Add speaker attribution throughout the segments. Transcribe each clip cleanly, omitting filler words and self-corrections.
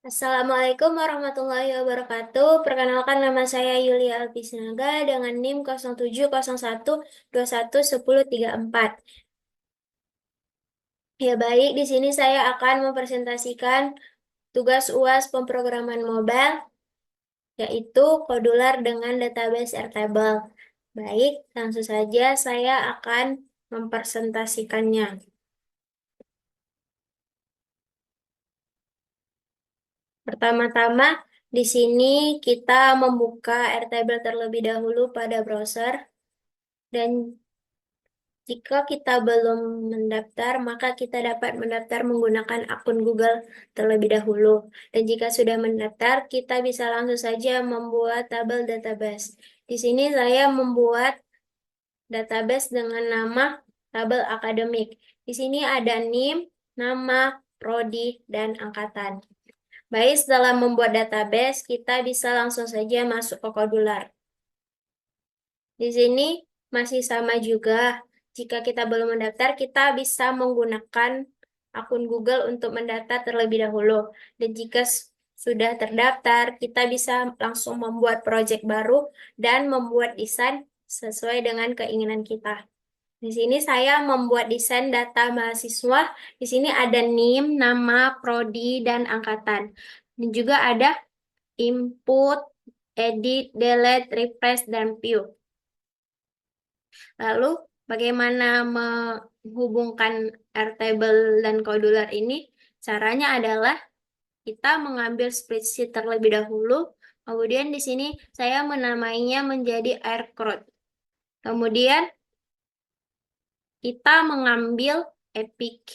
Speaker 1: Assalamualaikum warahmatullahi wabarakatuh. Perkenalkan nama saya Yulia Alpisnaga dengan NIM 0701211034. Ya baik, di sini saya akan mempresentasikan tugas UAS pemrograman mobile, yaitu Kodular dengan database Airtable. Baik, langsung saja saya akan mempresentasikannya. Pertama-tama, di sini kita membuka Airtable terlebih dahulu pada browser. Dan jika kita belum mendaftar, maka kita dapat mendaftar menggunakan akun Google terlebih dahulu. Dan jika sudah mendaftar, kita bisa langsung saja membuat tabel database. Di sini saya membuat database dengan nama tabel akademik. Di sini ada NIM, nama, prodi, dan angkatan. Baik, setelah membuat database, kita bisa langsung saja masuk ke Kodular. Di sini masih sama juga. Jika kita belum mendaftar, kita bisa menggunakan akun Google untuk mendaftar terlebih dahulu. Dan jika sudah terdaftar, kita bisa langsung membuat proyek baru dan membuat desain sesuai dengan keinginan kita. Di sini saya membuat desain data mahasiswa. Di sini ada NIM, nama, prodi, dan angkatan. Dan juga ada input, edit, delete, refresh, dan view. Lalu, bagaimana menghubungkan Airtable dan Kodular ini? Caranya adalah kita mengambil spreadsheet terlebih dahulu. Kemudian di sini saya menamainya menjadi AirCrowd. Kemudian kita mengambil APK,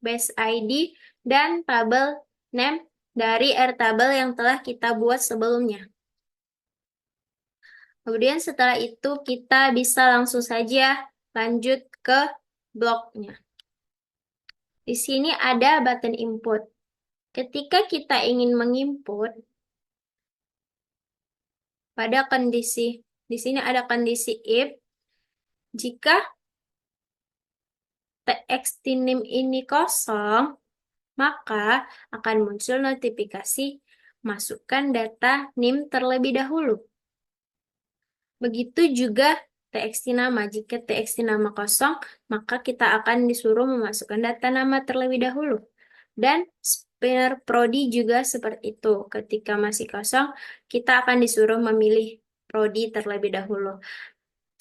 Speaker 1: base ID, dan tabel name dari Airtable yang telah kita buat sebelumnya. Kemudian setelah itu kita bisa langsung saja lanjut ke bloknya. Di sini ada button input. Ketika kita ingin menginput, pada kondisi, di sini ada kondisi if, jika txt name ini kosong, maka akan muncul notifikasi masukkan data NIM terlebih dahulu. Begitu juga txt nama. Jika txt nama kosong, maka kita akan disuruh memasukkan data nama terlebih dahulu. Dan spinner prodi juga seperti itu. Ketika masih kosong, kita akan disuruh memilih prodi terlebih dahulu.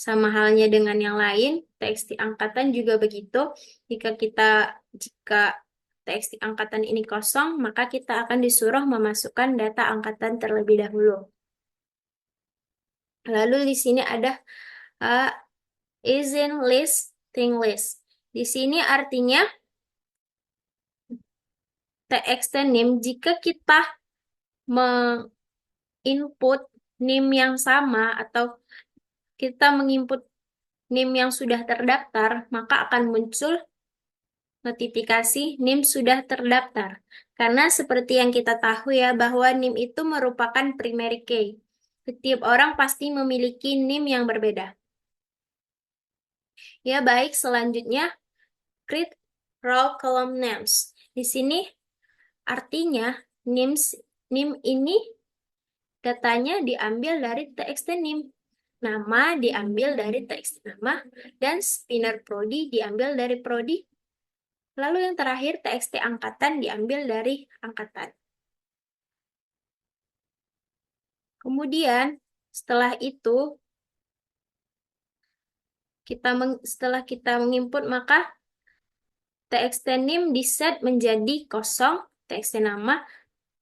Speaker 1: Sama halnya dengan yang lain, txt angkatan juga begitu. Jika txt angkatan ini kosong, maka kita akan disuruh memasukkan data angkatan terlebih dahulu. Lalu di sini ada isIn list, string list. Di sini artinya txt name jika kita menginput name yang sama atau kita menginput name yang sudah terdaftar, maka akan muncul notifikasi NIM sudah terdaftar. Karena seperti yang kita tahu ya, bahwa NIM itu merupakan primary key. Setiap orang pasti memiliki NIM yang berbeda. Ya baik, selanjutnya create row column names. Di sini artinya NIM ini datanya diambil dari txt NIM. Nama diambil dari txt nama dan spinner prodi diambil dari prodi. Lalu yang terakhir txt angkatan diambil dari angkatan. Kemudian setelah itu setelah kita menginput, maka txt name diset menjadi kosong, txt nama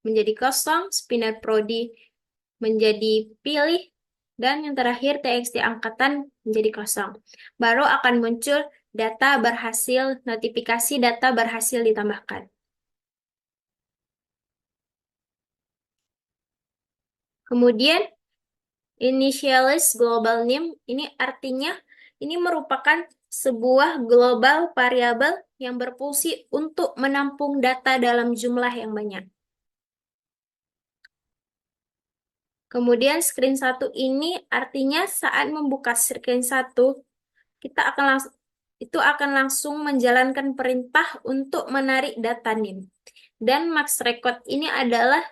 Speaker 1: menjadi kosong, spinner prodi menjadi pilih, dan yang terakhir txt angkatan menjadi kosong. Baru akan muncul notifikasi data berhasil ditambahkan. Kemudian initialize global name ini artinya ini merupakan sebuah global variabel yang berfungsi untuk menampung data dalam jumlah yang banyak. Kemudian screen 1 ini artinya saat membuka screen 1, itu akan langsung menjalankan perintah untuk menarik data NIM. Dan max record ini adalah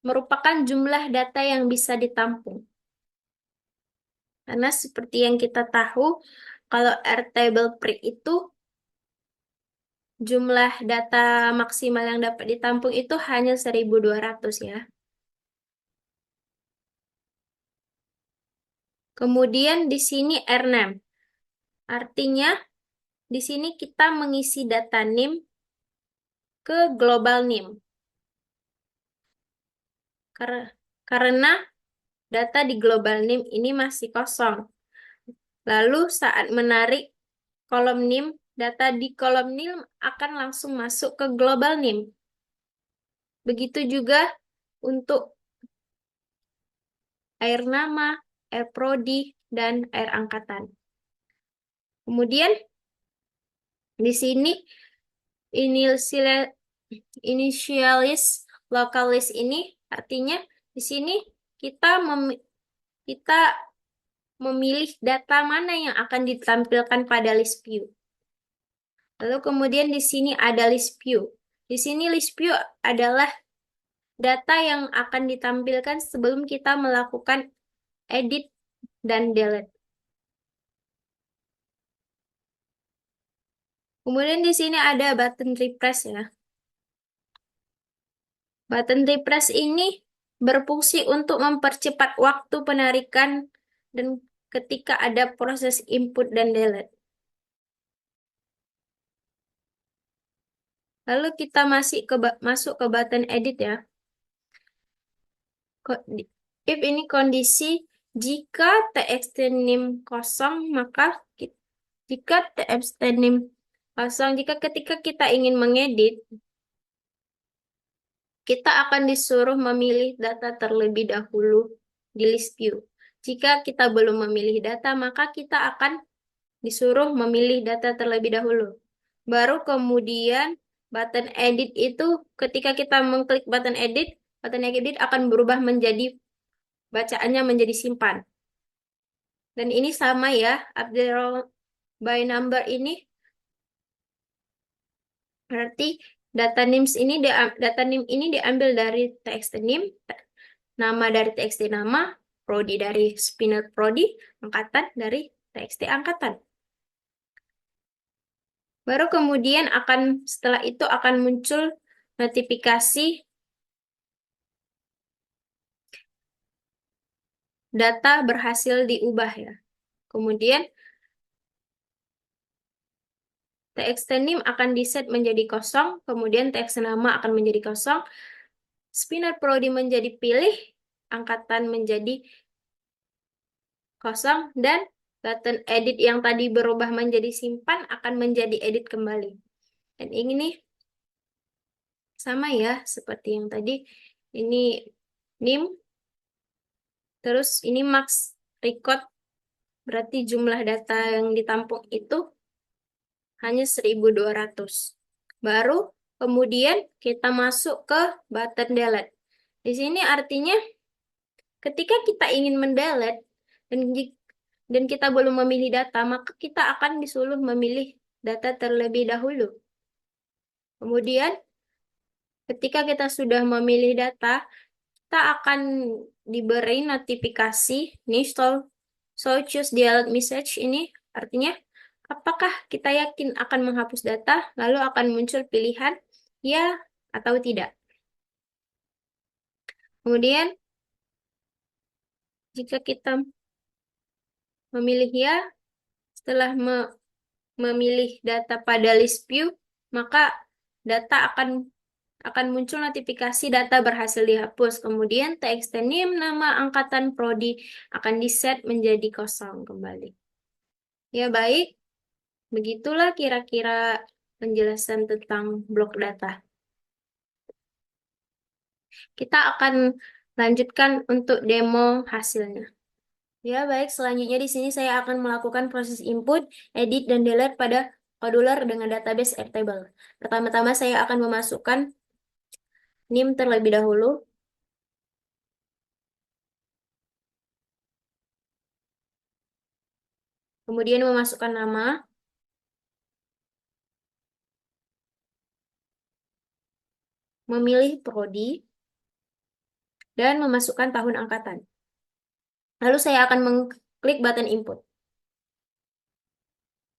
Speaker 1: merupakan jumlah data yang bisa ditampung. Karena seperti yang kita tahu, kalau Airtable Pre itu jumlah data maksimal yang dapat ditampung itu hanya 1.200 ya. Kemudian di sini R name. Artinya di sini kita mengisi data name ke global name. Karena data di global name ini masih kosong. Lalu saat menarik kolom name, data di kolom name akan langsung masuk ke global name. Begitu juga untuk air nama, air prodi, dan air angkatan. Kemudian di sini initialis local list ini artinya di sini kita kita memilih data mana yang akan ditampilkan pada list view. Lalu kemudian di sini ada list view. Di sini list view adalah data yang akan ditampilkan sebelum kita melakukan edit dan delete. Kemudian di sini ada button refresh ya. Button refresh ini berfungsi untuk mempercepat waktu penarikan dan ketika ada proses input dan delete. Lalu kita masuk ke button edit ya. If ini kondisi jika txt name kosong, maka jika txt name kosong, ketika kita ingin mengedit, kita akan disuruh memilih data terlebih dahulu di list view. Jika kita belum memilih data, maka kita akan disuruh memilih data terlebih dahulu. Baru kemudian button edit itu ketika kita mengklik button edit akan berubah menjadi bacaannya menjadi simpan. Dan ini sama ya, update roll by number ini berarti data name ini diambil dari txt name, nama dari txt nama, prodi dari spinner prodi, angkatan dari txt angkatan. Baru kemudian setelah itu akan muncul notifikasi data berhasil diubah ya. Kemudian txt name akan diset menjadi kosong, kemudian txt nama akan menjadi kosong, spinner prodi menjadi pilih, angkatan menjadi kosong, dan button edit yang tadi berubah menjadi simpan akan menjadi edit kembali. Dan ini nih sama ya seperti yang tadi, ini name, terus ini max record, berarti jumlah data yang ditampung itu hanya 1.200. Baru kemudian kita masuk ke button delete. Di sini artinya ketika kita ingin mendelete dan kita belum memilih data, maka kita akan disuruh memilih data terlebih dahulu. Kemudian ketika kita sudah memilih data, kita akan diberi notifikasi nih so choose delete message ini artinya apakah kita yakin akan menghapus data, lalu akan muncul pilihan ya atau tidak. Kemudian jika kita memilih ya, setelah memilih data pada list view, maka data akan muncul notifikasi data berhasil dihapus. Kemudian txt name, nama, angkatan, prodi akan diset menjadi kosong kembali. Ya baik, begitulah kira-kira penjelasan tentang blok data. Kita akan lanjutkan untuk demo hasilnya. Ya baik, selanjutnya di sini saya akan melakukan proses input, edit, dan delete pada modular dengan database Airtable. Pertama-tama saya akan memasukkan name terlebih dahulu. Kemudian memasukkan nama. memilih prodi, dan memasukkan tahun angkatan. Lalu saya akan mengklik button input.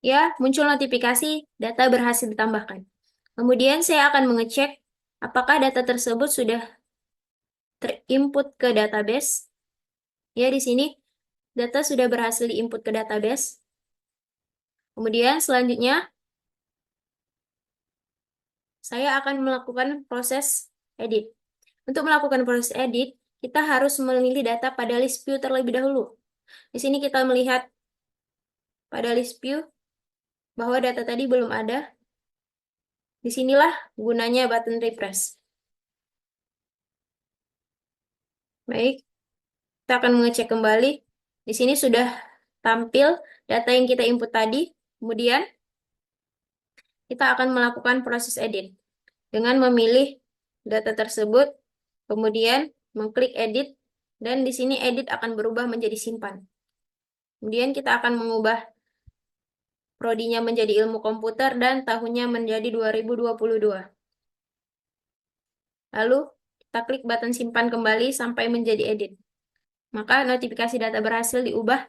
Speaker 1: Ya, muncul notifikasi data berhasil ditambahkan. Kemudian saya akan mengecek apakah data tersebut sudah terinput ke database. Ya, di sini data sudah berhasil diinput ke database. Kemudian selanjutnya saya akan melakukan proses edit. Untuk melakukan proses edit, kita harus memilih data pada list view terlebih dahulu. Di sini kita melihat pada list view bahwa data tadi belum ada. Disinilah gunanya button refresh. Baik, kita akan mengecek kembali. Di sini sudah tampil data yang kita input tadi. Kemudian kita akan melakukan proses edit dengan memilih data tersebut, kemudian mengklik edit, dan di sini edit akan berubah menjadi simpan. Kemudian kita akan mengubah prodinya menjadi ilmu komputer dan tahunnya menjadi 2022. Lalu kita klik button simpan kembali sampai menjadi edit. Maka notifikasi data berhasil diubah,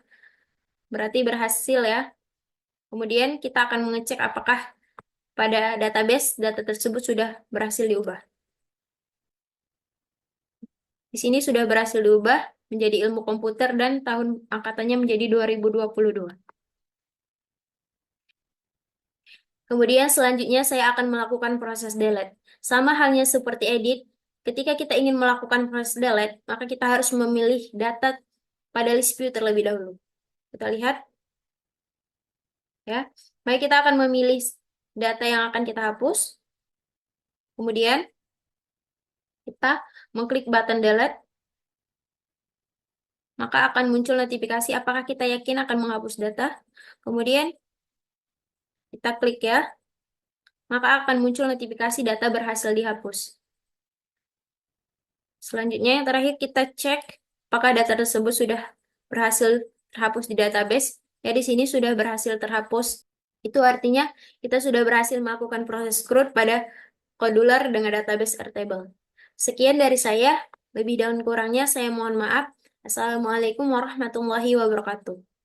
Speaker 1: berarti berhasil ya. Kemudian kita akan mengecek apakah pada database data tersebut sudah berhasil diubah. Di sini sudah berhasil diubah menjadi ilmu komputer dan tahun angkatannya menjadi 2022. Kemudian selanjutnya saya akan melakukan proses delete. Sama halnya seperti edit, ketika kita ingin melakukan proses delete, maka kita harus memilih data pada list view terlebih dahulu. Kita lihat, ya. Mari kita akan memilih data yang akan kita hapus. Kemudian kita mengklik button delete, maka akan muncul notifikasi apakah kita yakin akan menghapus data. Kemudian kita klik ya, maka akan muncul notifikasi data berhasil dihapus. Selanjutnya yang terakhir kita cek apakah data tersebut sudah berhasil terhapus di database. Ya, di sini sudah berhasil terhapus. Itu artinya kita sudah berhasil melakukan proses CRUD pada Kodular dengan database Airtable. Sekian dari saya. Lebih dan kurangnya saya mohon maaf. Assalamualaikum warahmatullahi wabarakatuh.